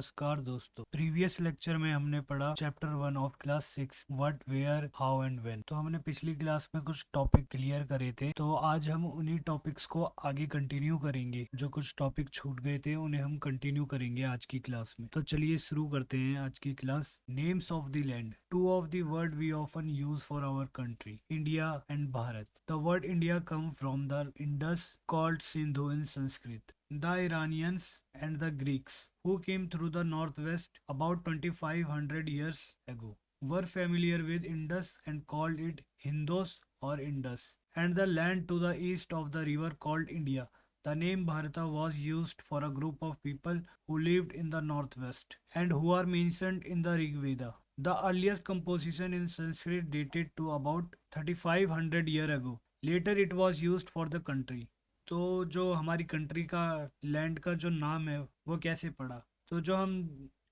नमस्कार दोस्तों। Previous lecture में हमने पढ़ा chapter 1 of class 6 what, where, how and when. तो हमने पिछली क्लास में कुछ टॉपिक क्लियर करे थे, तो आज हम उन्हीं टॉपिक्स को आगे कंटिन्यू करेंगे। जो कुछ टॉपिक छूट गए थे उन्हें हम कंटिन्यू करेंगे आज की क्लास में। तो चलिए शुरू करते हैं आज की class. Names of the land. Two of the word we often use for our country, India and Bharat. The word India come from the Indus called Sindhu in Sanskrit. The Iranians and the Greeks, who came through the northwest about 2500 years ago, were familiar with Indus and called it Hindos or Indus, and the land to the east of the river called India. The name Bharata was used for a group of people who lived in the northwest and who are mentioned in the Rig Veda. The earliest composition in Sanskrit dated to about 3500 years ago. Later it was used for the country. तो जो हमारी country का land का जो नाम है वो कैसे पड़ा, तो जो हम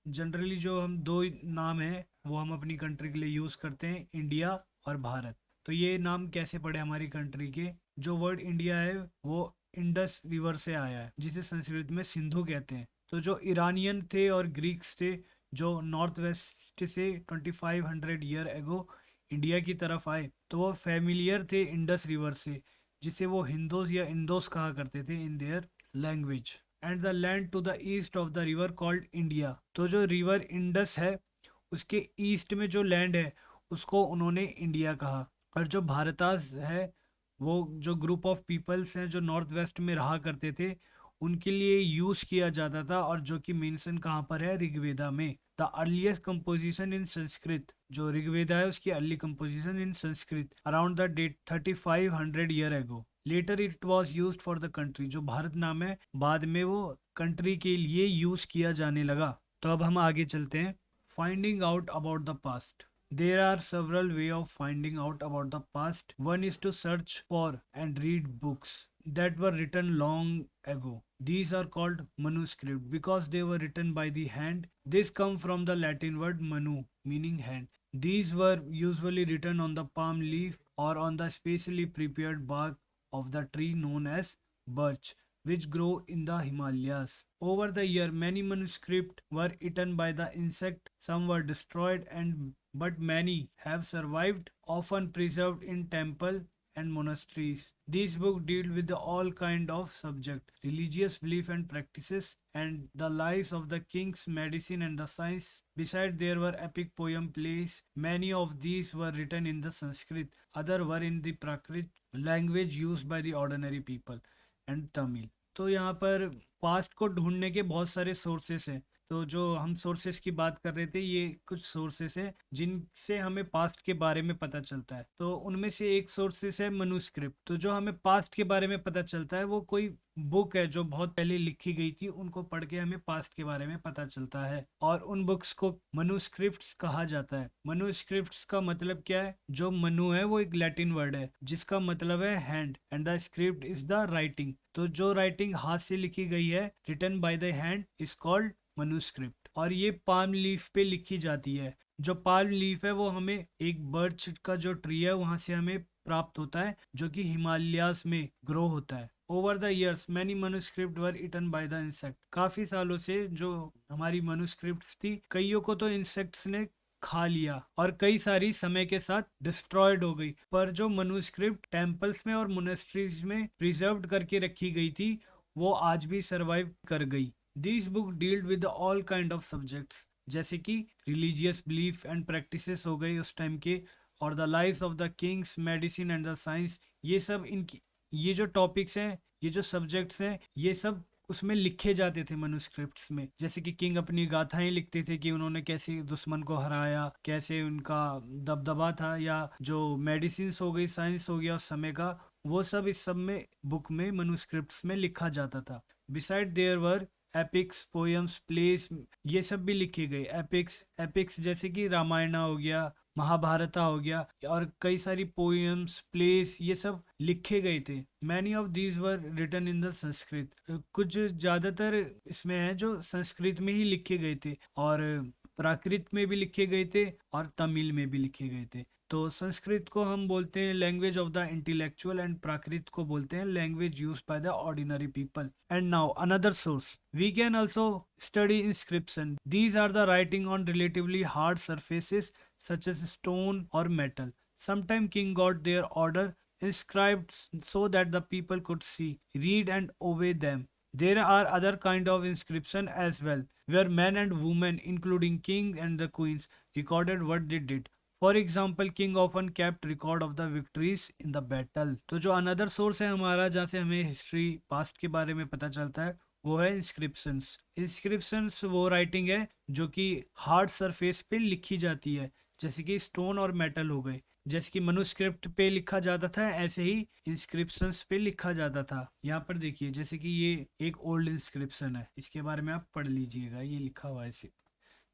जनरली जो हम दो नाम है वो हम अपनी कंट्री के लिए यूज़ करते हैं, इंडिया और भारत। तो ये नाम कैसे पड़े हमारी कंट्री के? जो वर्ड इंडिया है वो इंडस रिवर से आया है, जिसे संस्कृत में सिंधु कहते हैं। तो जो ईरानियन थे और ग्रीक्स थे, जो नॉर्थ वेस्ट से 2500 ईयर एगो इंडिया की तरफ आए, तो वो फेमिलियर थे इंडस रिवर से, जिसे वो हिंदोस या इंडोस कहा करते थे in their language. And the land to the east of the river called India. तो जो रिवर इंडस है उसके ईस्ट में जो लैंड है उसको उन्होंने इंडिया कहा। और जो भारतास है वो जो ग्रुप ऑफ पीपल्स हैं जो नॉर्थ वेस्ट में रहा करते थे उनके लिए यूज किया जाता था, और जो कि मेंशन कहाँ पर है? ऋग्वेदा में। The earliest composition in Sanskrit, जो ऋग्वेदा है उसकी early composition in Sanskrit around the date 3500 year ago. Later it was use for the country. जो भारत नाम है बाद में वो कंट्री के लिए यूज किया जाने लगा। तो अब हम आगे चलते हैं। Finding out about the past. There are several ways of finding out about the past. One is to search for and read books that were written long ago. These are called manuscript because they were written by the hand. This comes from the Latin word manu, meaning hand. These were usually written on the palm leaf or on the specially prepared bark of the tree known as birch, which grow in the Himalayas. Over the year, many manuscripts were eaten by the insect. Some were destroyed, but many have survived, often preserved in temple and monasteries. These books deal with all kind of subject, religious belief and practices, and the lives of the kings, medicine and the science. Besides, there were epic poem plays. Many of these were written in the Sanskrit. Other were in the Prakrit language used by the ordinary people and Tamil. तो यहाँ पर past को ढूंढने के बहुत सारे sources हैं। तो जो हम सोर्सेस की बात कर रहे थे ये कुछ सोर्सेस हैं जिनसे हमें पास्ट के बारे में पता चलता है। तो उनमें से एक सोर्सेस है मनुस्क्रिप्ट। तो जो हमें पास्ट के बारे में पता चलता है वो कोई बुक है जो बहुत पहले लिखी गई थी, उनको पढ़ के हमें पास्ट के बारे में पता चलता है, और उन बुक्स को मनुस्क्रिप्ट्स कहा जाता है। मनुस्क्रिप्ट्स का मतलब क्या है? जो मनु है वो एक लैटिन वर्ड है जिसका मतलब है hand, and the script is the writing. तो जो राइटिंग हाथ से लिखी गई है, written by the hand, is called manuscript. और ये पाम लीफ पे लिखी जाती है। जो पाम लीफ है वो हमें एक बर्च का जो ट्री है वहां से हमें प्राप्त होता है, जो कि हिमालयास में ग्रो होता है। Over the years many manuscript were eaten by the insect. काफी सालों से जो हमारी मनुस्क्रिप्ट्स थी, कईयों को तो इंसेक्ट्स ने खा लिया और कई सारी समय के साथ डिस्ट्रॉयड हो गई। पर जो मनुस्क्रिप्ट टेम्पल्स में और मोनेस्ट्रीज में प्रिजर्व्ड करके रखी गई थी वो आज भी सरवाइव कर गई। These books deal with all kind of subjects, जैसे कि रिलीजियस बिलीफ एंड प्रैक्टिसेस हो गई उस टाइम के, और the lives of the Kings, medicine and the science. ये सब इनकी ये जो टॉपिक्स हैं, ये जो सब्जेक्ट्स हैं, ये सब उसमें लिखे जाते थे मनुस्क्रिप्ट्स में। जैसे कि किंग अपनी गाथाएं लिखते थे कि उन्होंने कैसे दुश्मन को हराया, कैसे उनका दबदबा था, या जो मेडिसिन हो गई, साइंस हो गया उस समय का, वो सब इस सब में बुक में मनुस्क्रिप्ट्स में लिखा जाता था। Beside there were epics, poems, place, ये सब भी लिखे गए। एपिक्स जैसे कि रामायण हो गया, महाभारता हो गया, और कई सारी पोएम्स, प्लेस, ये सब लिखे गए थे। Many of these were written in the Sanskrit. कुछ ज्यादातर इसमें है जो संस्कृत में ही लिखे गए थे, और प्राकृत में भी लिखे गए थे और तमिल में भी लिखे गए थे। तो संस्कृत को हम बोलते हैं language of the intellectual and Prakrit को बोलते हैं language used by the ordinary people. And now another source, we can also study inscription. These are the writing on relatively hard surfaces such as stone or metal. Sometime king got their order inscribed so that the people could see, read and obey them. There are other kind of inscription as well, where men and women, including king and the queens, recorded what they did. For example king often kept record of the victories in the battle. तो जो another source है हमारा जहाँ से हमें history past के बारे में पता चलता है वो है इंस्क्रिप्शंस. इंस्क्रिप्शंस वो राइटिंग है जो कि हार्ड सरफेस पे लिखी जाती है, जैसे कि स्टोन और मेटल हो गए. जैसे कि मनुस्क्रिप्ट पे लिखा जाता था ऐसे ही इंस्क्रिप्शंस पे लिखा जाता था. यहाँ पर देखिए जैसे कि ये एक ओल्ड इंस्क्रिप्शन है, इसके बारे में आप पढ़ लीजिएगा, ये लिखा हुआ है इस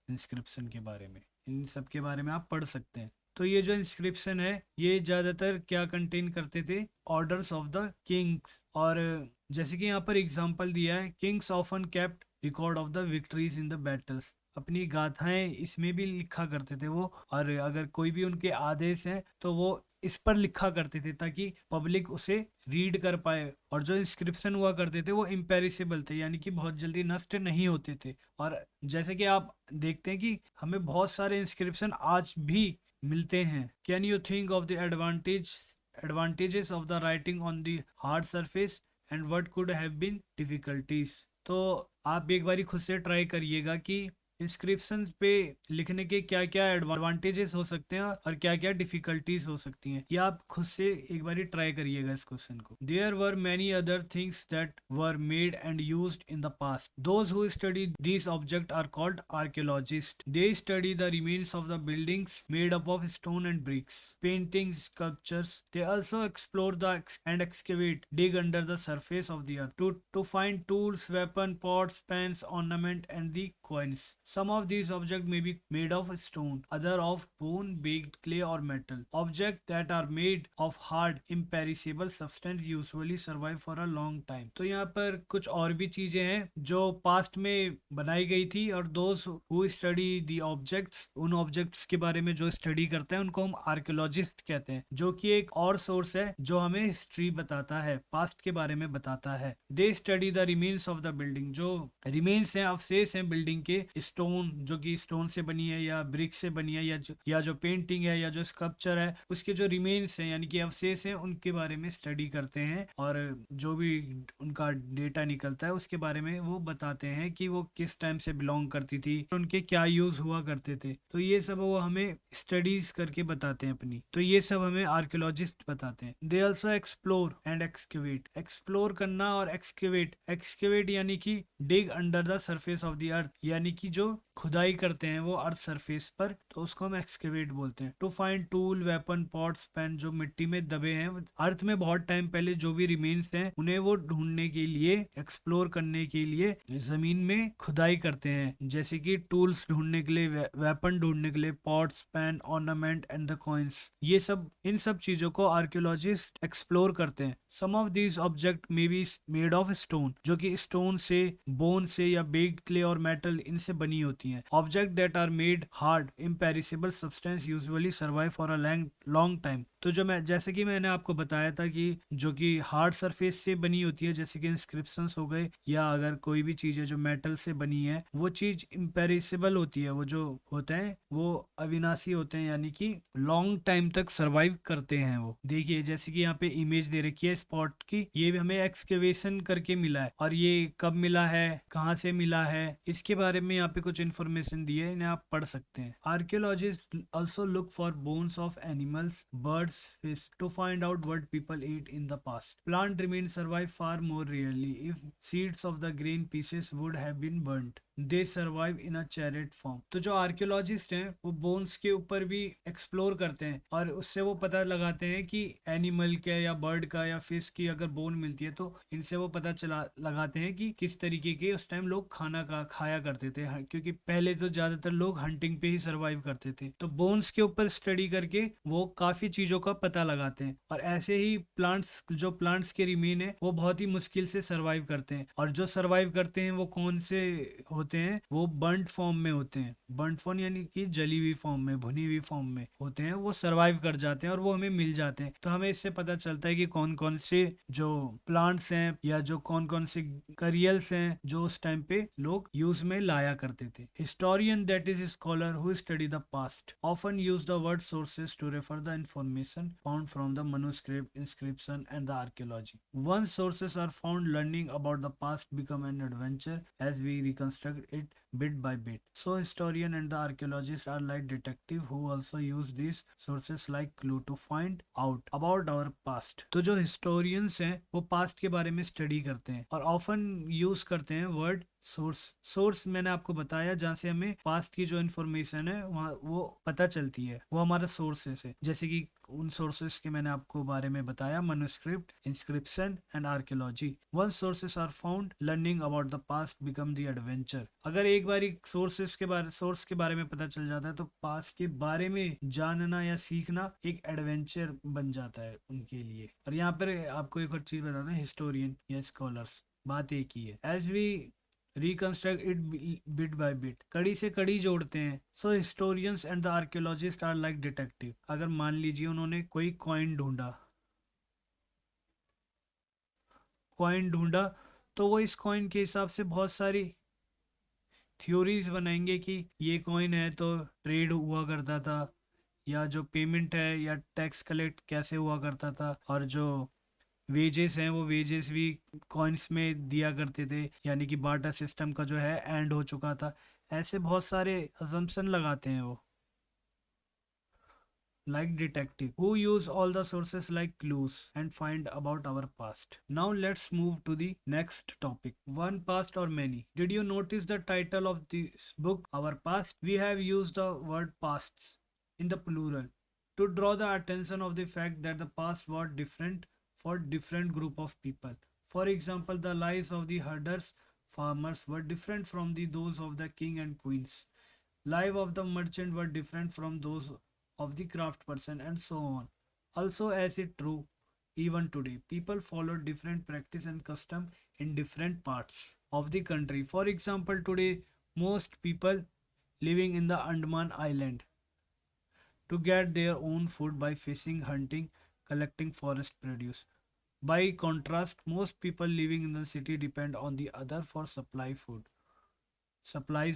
इंस्क्रिप्शन के बारे में, इन सब के बारे में आप पढ़ सकते हैं. तो ये जो इंस्क्रिप्शन है ये ज्यादातर क्या कंटेन करते थे, ऑर्डर्स ऑफ द किंग्स. और जैसे कि यहाँ पर एग्जांपल दिया है, Kings often kept record of the victories in the battles. अपनी गाथाएं इसमें भी लिखा करते थे वो, और अगर कोई भी उनके आदेश हैं तो वो इस पर लिखा करते थे ताकि पब्लिक उसे रीड कर पाए. और जो इंस्क्रिप्शन हुआ करते थे वो इम्पेरिसेबल थे, यानी कि बहुत जल्दी नष्ट नहीं होते थे. और जैसे कि आप देखते हैं कि हमें बहुत सारे इंस्क्रिप्शन आज भी मिलते हैं. Can you think of the advantages of the writing on the hard surface and what could have been difficulties. तो आप एक बारी खुद से ट्राई करिएगा कि इंस्क्रिप्शन पे लिखने के क्या क्या एडवांटेजेस हो सकते हैं और क्या क्या डिफिकल्टीज हो सकती हैं. ये आप खुद से एक बारी ट्राई करिएगा इस क्वेश्चन को. There were many other things that were made and used in the past. Those who study these object are called archaeologist. They study the remains of the buildings made up of stone and bricks, paintings, sculptures. They also explore the and excavate, dig under the surface of the earth to find tools, weapon, pots, pans, ornament and the coins. Some of these objects may be made of stone, other of bone, baked clay or metal. Objects that are made of hard, imperishable substance usually survive for a long time. तो यहाँ पर कुछ और भी चीजें हैं जो past में बनाई गई थी, और those who study the objects, उन ऑब्जेक्ट्स के बारे में जो स्टडी करते हैं उनको हम आर्कियोलॉजिस्ट कहते हैं, जो कि एक और सोर्स है जो हमें हिस्ट्री बताता है, पास्ट के बारे में बताता है. They study the remains of the building. जो रिमेन्स हैं, अवशेष हैं बिल्डिंग के, स्टोन जो कि स्टोन से बनी है या ब्रिक से बनी है, या जो पेंटिंग है या जो स्कल्पचर है उसके जो रिमेन्स हैं यानी कि अवशेष हैं उनके बारे में स्टडी करते हैं, और जो भी उनका डेटा निकलता है उसके बारे में वो बताते हैं कि वो किस टाइम से बिलोंग करती थी, उनके क्या यूज हुआ करते थे. तो ये सब वो हमें स्टडीज करके बताते हैं अपनी. तो ये सब हमें आर्कियोलॉजिस्ट बताते हैं. They also explore and excavate. Explore करना और एक्सकेवेट यानी कि dig under the surface of the earth, यानी कि जो खुदाई करते हैं वो अर्थ सरफेस पर, तो उसको हम एक्सकेवेट बोलते हैं. To find tool, weapon, pots, pen, जो मिट्टी में दबे हैं अर्थ में बहुत टाइम पहले जो भी रिमेन्स हैं उन्हें वो ढूंढने के लिए, एक्सप्लोर करने के लिए जमीन में खुदाई करते हैं. जैसे कि टूल्स ढूंढने के लिए, वेपन ढूंढने के लिए, pots, pen, ornament and the coins. ये सब, इन सब चीजों को आर्कियोलॉजिस्ट एक्सप्लोर करते हैं. Some of these object may be made of stone, जो कि स्टोन से, बोन से या बेक्ड क्ले और मेटल इनसे बनी होती हैं. Object that are made hard, imperishable substance usually survive for a long time. तो जो मैं, जैसे कि मैंने आपको बताया था कि जो कि हार्ड सरफेस से बनी होती है, जैसे कि इंस्क्रिप्शंस हो गए, या अगर कोई भी चीज है जो मेटल से बनी है, वो चीज इम्पेरिसेबल होती है, वो जो होते हैं वो अविनाशी होते हैं, यानी कि लॉन्ग टाइम तक सर्वाइव करते हैं वो. देखिए जैसे कि यहाँ पे इमेज दे रखी है स्पॉट की, ये भी हमें एक्सकेवेशन करके मिला है, और ये कब मिला है, कहाँ से मिला है, इसके बारे में यहाँ पे कुछ इन्फॉर्मेशन दी है, इन्हें आप पढ़ सकते हैं. Archaeologist also look for bones of animals, birds, fish to find out what people ate in the past. Plant remains survive far more rarely. If seeds of the grain pieces would have been burnt, they survive in a charred form. तो जो archaeologist हैं वो bones के ऊपर भी explore करते हैं, और उससे वो पता लगाते हैं कि एनिमल का या बर्ड का या फिश की अगर बोन मिलती है तो इनसे वो पता चला लगाते हैं कि किस तरीके के उस टाइम लोग खाया करते थे, क्योंकि पहले तो ज्यादातर लोग हंटिंग पे ही सर्वाइव करते थे. तो बोन्स के ऊपर स्टडी करके वो काफी चीजों का पता लगाते हैं. और ऐसे ही प्लांट्स के रिमेन है वो बहुत ही मुश्किल से सर्वाइव करते हैं, और जो सर्वाइव करते हैं वो कौन से होते होते हैं वो बर्न्ड फॉर्म में होते हैं। बर्न्ड फॉर्म यानी कि जली हुई फॉर्म में, भुनी हुई फॉर्म में होते हैं, वो सरवाइव कर जाते हैं और वो हमें मिल जाते हैं। तो हमें इससे पता चलता है कि कौन कौन से जो प्लांट्स हैं या जो कौन कौन से करियल्स हैं जो उस टाइम पे लोग यूज में लाया करते थे। Historian that is scholar who study the past often use the word sources to refer the information found from the manuscript, inscription and the archaeology. Once sources are found, learning about the past become an adventure as we reconstruct it bit by bit. So historian and the archaeologists are like detective who also use these sources like clue to find out about our past. तो जो historians हैं वो past के बारे में study करते हैं और often use करते हैं word सोर्स मैंने आपको बताया जहाँ से हमें पास्ट की जो इन्फॉर्मेशन है वहाँ वो पता चलती है, वो हमारा सोर्सेस है। जैसे कि उन सोर्सेस के मैंने आपको बारे में बताया, manuscript, inscription and archaeology. Once sources are found, learning about the past become the adventure. अगर एक बार सोर्स के बारे में पता चल जाता है तो पास्ट के बारे में जानना या सीखना एक एडवेंचर बन जाता है उनके लिए। और यहाँ पर आपको एक और चीज बताता हूँ, हिस्टोरियन या स्कॉलर्स बात एक ही है। As we reconstruct it bit by bit, कड़ी से कड़ी जोड़ते हैं। So historians and the archaeologist are like detective. अगर मान लीजिए उन्होंने कोई कॉइन ढूंढा तो वो इस कॉइन के हिसाब से बहुत सारी थ्योरीज बनाएंगे कि ये कॉइन है तो ट्रेड हुआ करता था, या जो पेमेंट है या टैक्स कलेक्ट कैसे हुआ करता था, और जो वेजेस हैं वो वेजेस भी कॉइन्स में दिया करते थे, यानी कि बार्टर सिस्टम का जो है एंड हो चुका था। ऐसे बहुत सारे असम्पशन लगाते हैं वो, like detective who use all the sources like clues and find about our past. Now let's move to the next topic, one past or many. Did you notice the title of this book, Our Past? We have used the word pasts in the plural to draw the attention of the fact that the past was different for different group of people. For example, the lives of the herders farmers were different from those of the king and queens. Life of the merchant were different from those of the craft person, and so on. Also, as it true even today, people follow different practice and custom in different parts of the country. For example, today most people living in the Andaman Island to get their own food by fishing, hunting, collecting forest produce. By contrast, most people living in the city depend on the other for supplies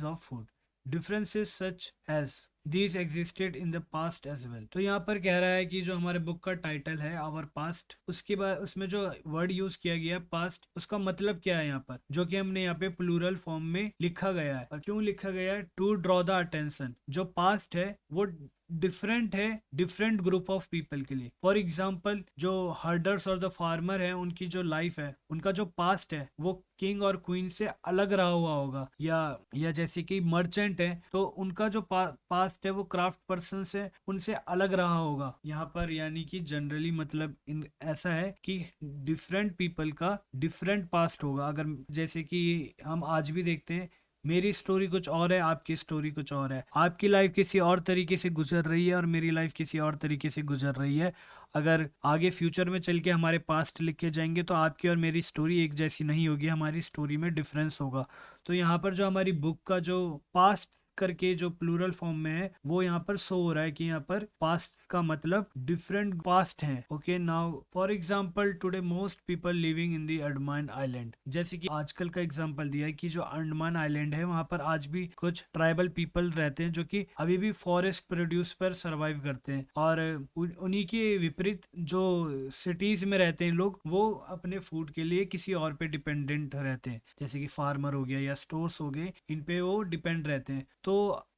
of food. Differences such as these existed in the past as well. तो यहाँ पर कह रहा है कि जो हमारे book का टाइटल है आवर पास्ट, उसके बाद उसमें जो वर्ड यूज किया गया है पास्ट, उसका मतलब क्या है यहाँ पर, जो कि हमने यहाँ पे प्लूरल फॉर्म में लिखा गया है। और क्यों लिखा गया है? To draw the attention. जो पास्ट है वो डिफरेंट है डिफरेंट ग्रुप ऑफ पीपल के लिए। फॉर एग्जाम्पल, जो हर्डर्स और द फार्मर है उनकी जो लाइफ है, उनका जो पास्ट है वो किंग और क्वीन से अलग रहा हुआ होगा, या जैसे कि मर्चेंट है तो उनका जो पास्ट है वो क्राफ्ट पर्सन से उनसे अलग रहा होगा। यहाँ पर यानी कि जनरली मतलब इन ऐसा है कि डिफरेंट पीपल का डिफरेंट पास्ट होगा। अगर जैसे कि हम आज भी देखते हैं, मेरी स्टोरी कुछ और है, आपकी स्टोरी कुछ और है, आपकी लाइफ किसी और तरीके से गुजर रही है और मेरी लाइफ किसी और तरीके से गुजर रही है। अगर आगे फ्यूचर में चल के हमारे पास्ट लिखे जाएंगे तो आपकी और मेरी स्टोरी एक जैसी नहीं होगी, हमारी स्टोरी में डिफरेंस होगा। तो यहाँ पर जो हमारी बुक का जो पास्ट करके जो प्लूरल फॉर्म में है वो यहाँ पर शो हो रहा है कि यहाँ पर पास्ट का मतलब डिफरेंट पास्ट है। Okay, now for example today most people living in the Andaman island, जैसे कि आजकल का एग्जांपल दिया है कि जो अंडमान आइलैंड है वहां पर आज भी कुछ ट्राइबल पीपल रहते हैं जो कि अभी भी फॉरेस्ट प्रोड्यूस पर सर्वाइव करते हैं, और उन्हीं के विपरीत जो सिटीज में रहते हैं लोग वो अपने फूड के लिए किसी और पे डिपेंडेंट रहते हैं, जैसे कि फार्मर हो गया या स्टोर्स हो गए, इन पे वो डिपेंड रहते हैं। तो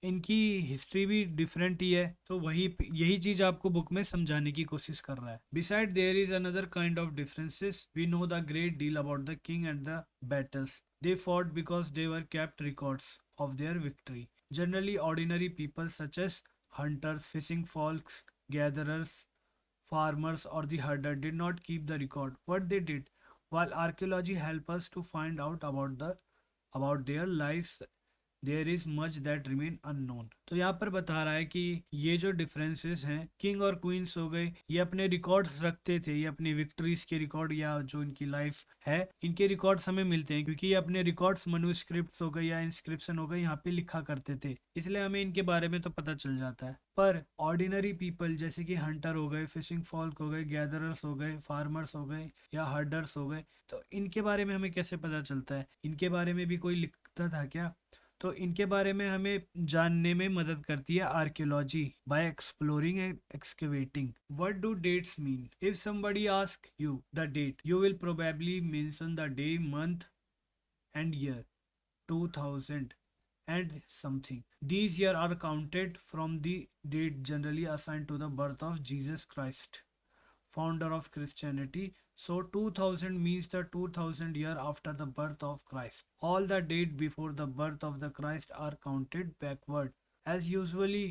इनकी हिस्ट्री भी डिफरेंट ही है। तो यही चीज आपको बुक में समझाने की कोशिश कर रहा है। Beside there is another kind of differences, we know the great deal about the king and the battles they fought because they were kept records of their victory. Generally, ordinary people such as hunters, fishing folks, gatherers, farmers, or the herder did not keep the record. What they did, while archaeology help us to find out about their lives there is much that remain unknown. तो यहाँ पर बता रहा है कि ये जो differences हैं, किंग और क्वींस हो गए, ये अपने रिकॉर्ड्स रखते थे, ये अपनी विक्ट्रीज के रिकॉर्ड या जो इनकी लाइफ है इनके रिकॉर्ड्स हमें मिलते हैं, क्योंकि ये अपने रिकॉर्ड्स मनुस्क्रिप्ट्स हो गए या इंस्क्रिप्शन हो गए यहाँ पे लिखा करते थे, इसलिए हमें इनके बारे में तो पता चल जाता है। पर ऑर्डिनरी पीपल जैसे कि हंटर हो गए, फिशिंग फॉल्क हो गए, गैदरर्स हो गए, फार्मर्स हो गए या हर्डर्स हो गए, तो इनके बारे में हमें कैसे पता चलता है, इनके बारे में भी कोई लिखता था क्या? तो इनके बारे में हमें जानने में मदद करती है archaeology, by exploring and excavating. What do dates mean? If somebody ask you the date, you will probably mention the day, month and year, 2000 and something. These years are counted from the date generally assigned to the birth of Jesus Christ, founder of Christianity. So 2000 means the 2000 year after the birth of Christ. All the date before the birth of the Christ are counted backward, as usually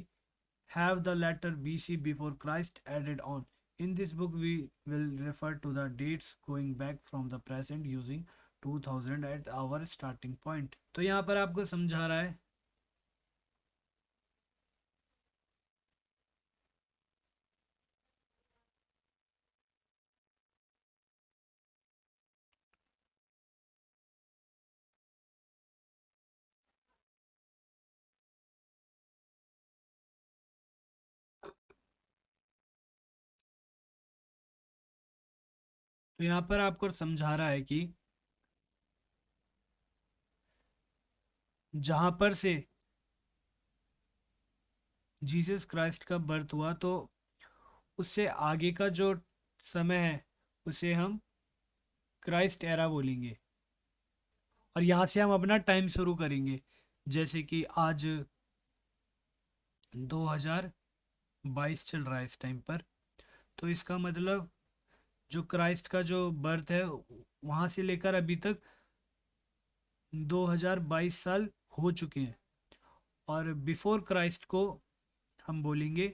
have the letter BC before Christ added on. In this book we will refer to the dates going back from the present using 2000 at our starting point. तो यहाँ पर आपको समझा रहा है तो यहाँ पर आपको समझा रहा है कि जहां पर से जीसस क्राइस्ट का बर्थ हुआ तो उससे आगे का जो समय है उसे हम क्राइस्ट एरा बोलेंगे, और यहाँ से हम अपना टाइम शुरू करेंगे। जैसे कि आज 2022 चल रहा है इस टाइम पर, तो इसका मतलब जो क्राइस्ट का जो बर्थ है वहाँ से लेकर अभी तक 2022 साल हो चुके हैं, और बिफोर क्राइस्ट को हम बोलेंगे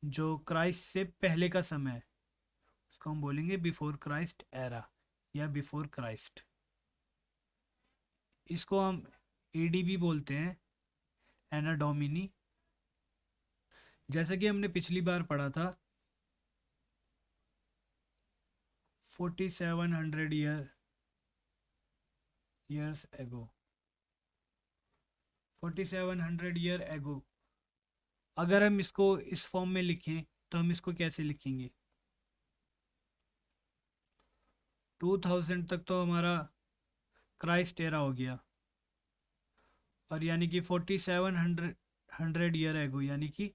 जो क्राइस्ट से पहले का समय है उसको हम बोलेंगे बिफोर क्राइस्ट एरा या बिफोर क्राइस्ट। इसको हम एडी भी बोलते हैं, एना डोमिनी। जैसा कि हमने पिछली बार पढ़ा था 4700 years ago, 4700 ईयर एगो। अगर हम इसको इस फॉर्म में लिखें तो हम इसको कैसे लिखेंगे? 2000 तक तो हमारा क्राइस्ट एरा हो गया, और यानी कि 4700 ईयर एगो यानी कि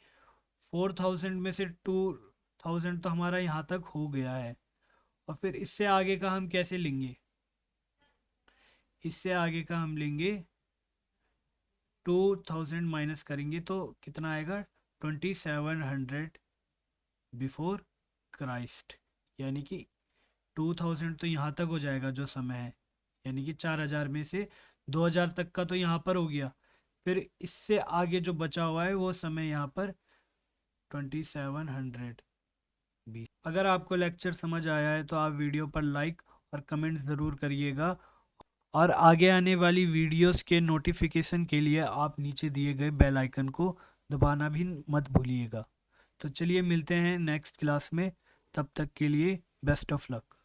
4000 में से 2000 तो हमारा यहाँ तक हो गया है। और फिर इससे आगे का हम कैसे लेंगे? इससे आगे का हम लेंगे 2000 माइनस करेंगे तो कितना आएगा? 2700 बिफोर क्राइस्ट, यानी कि 2000 तो यहाँ तक हो जाएगा जो समय है, यानी कि 4000 में से 2000 तक का तो यहाँ पर हो गया, फिर इससे आगे जो बचा हुआ है वो समय यहाँ पर 2700 भी। अगर आपको लेक्चर समझ आया है तो आप वीडियो पर लाइक और कमेंट ज़रूर करिएगा, और आगे आने वाली वीडियोस के नोटिफिकेशन के लिए आप नीचे दिए गए बेल आइकन को दबाना भी मत भूलिएगा। तो चलिए मिलते हैं नेक्स्ट क्लास में, तब तक के लिए बेस्ट ऑफ लक।